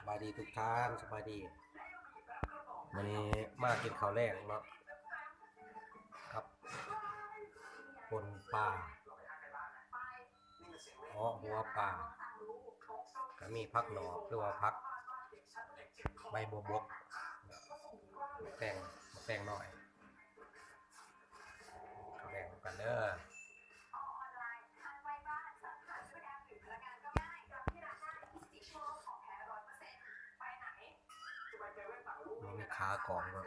บายดีทุกท่านสบายดีวันนี้มากินข้าวแรกเนาะครับปนปลาหัวปลาก็มีพักหนอกหรือว่าพักใบบัวบกแตงหน่อยข้าวแรกกันเด้อมีขากรองด้วย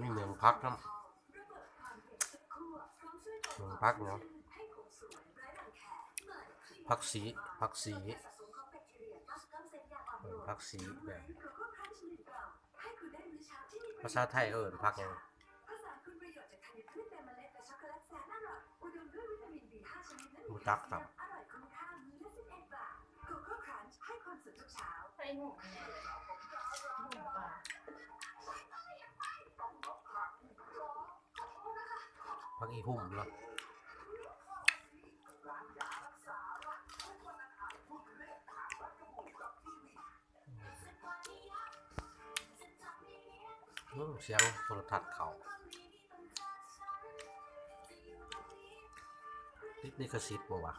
มีเมืองพักนะเมืองพักเนาะพักสีพักสีพักสีแบบภาษาไทยเขาเอ่ยพักยังมูตักครับพักอีหุ่มเนาะเสียงโทรทัศน์เขาติดลิขสิทธิ์บ่วะ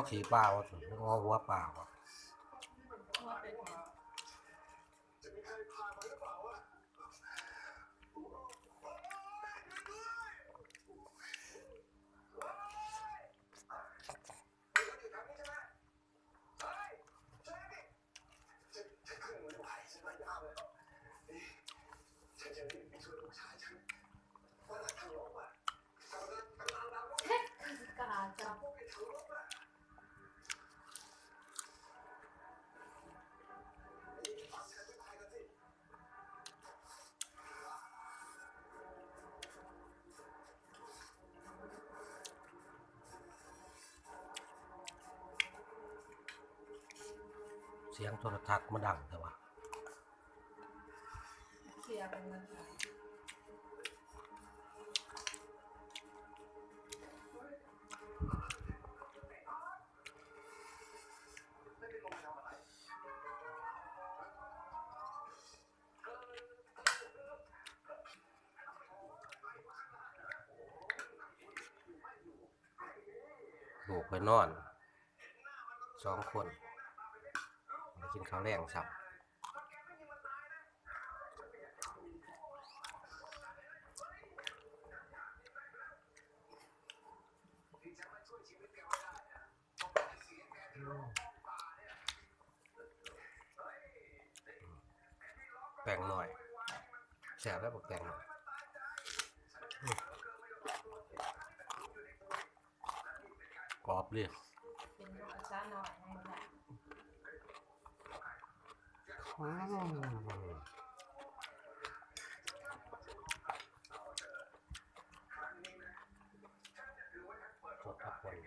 ขี่ปลาวะหัวปลาวะเสียงโทรทัศน์มันดังแต่ว่าเสียงมันลูกไปนอน2 คนไปกินข้าวแรงสับแป้งหน่อยแสบแล้วบอกแป้งหน่อยกรอบเลยเป็นภาษาหน่อยสดอัพวัน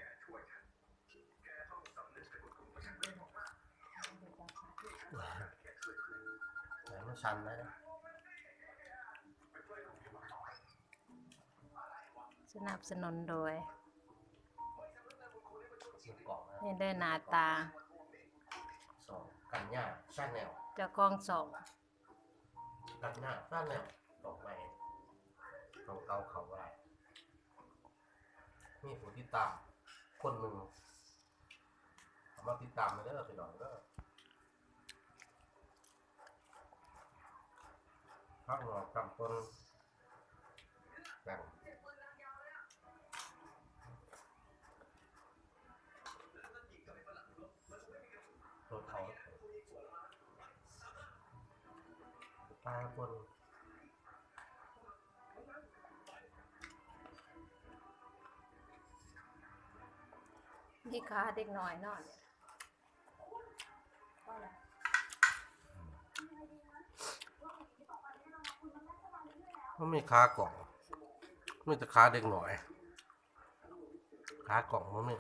แต่ไม่ชันนะ สนับสนุนโดย ชื่อเกาะนะ นี่ได้หน้าตา 2กันยาชาแนล เจ้าของสอง กันยาชาแนลดอกไม้ของเก่าเขาว่ามีผู้ติดตามคนหนึ่งเอามาติดตามมาเด้อพี่น้องเด้อพักหนอกกำต้นแบ่งตัวเขาปลาคน ที่ขาเด็กน้อยนอนเนี่ย มันมีขากล่องมีแต่ขาเด็กหน่อยขากล่องมันมี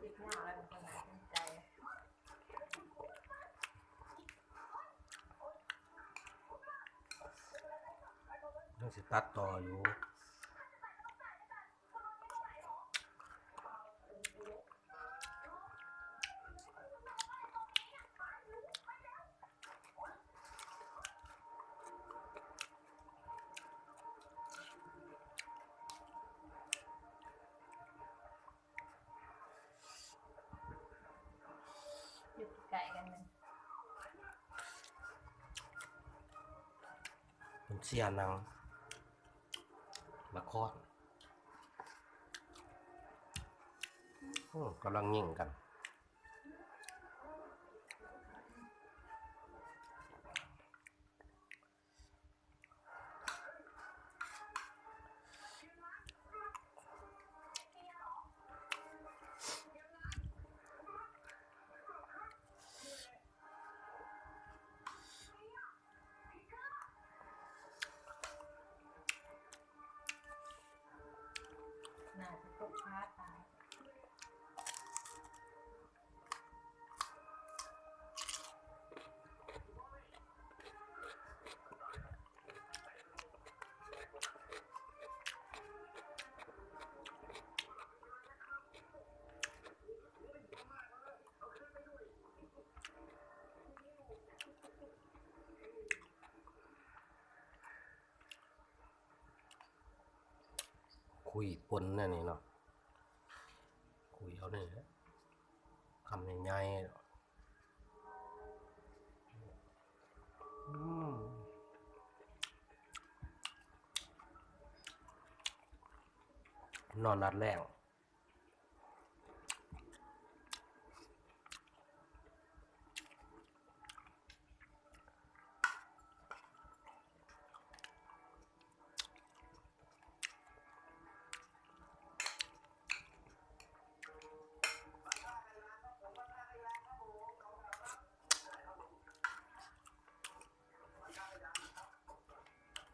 ติดหน้าอะไรบางคนสนใจ ยังสิตัดต่ออยู่อยู่ไกลกันนึง มันเสียหนังละครกำลังยิงกันน่าจะตกพาตาย คุยปนเนี่ยนี่เนาะคุยเอาเนี่ยคำใหญ่ๆนอนนัดแรก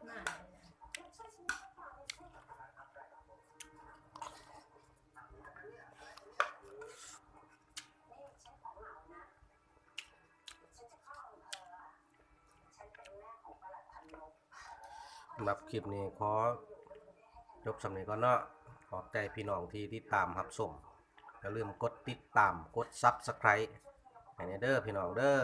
น่าเลยนะ สำหรับคลิปนี้ขอจบสำเนีก่อนเนาะขอบใจพี่น้องที่ติดตามรับชมอย่าลืมกดติดตามกด Subscribe ให้แน่เด้อพี่น้องเด้อ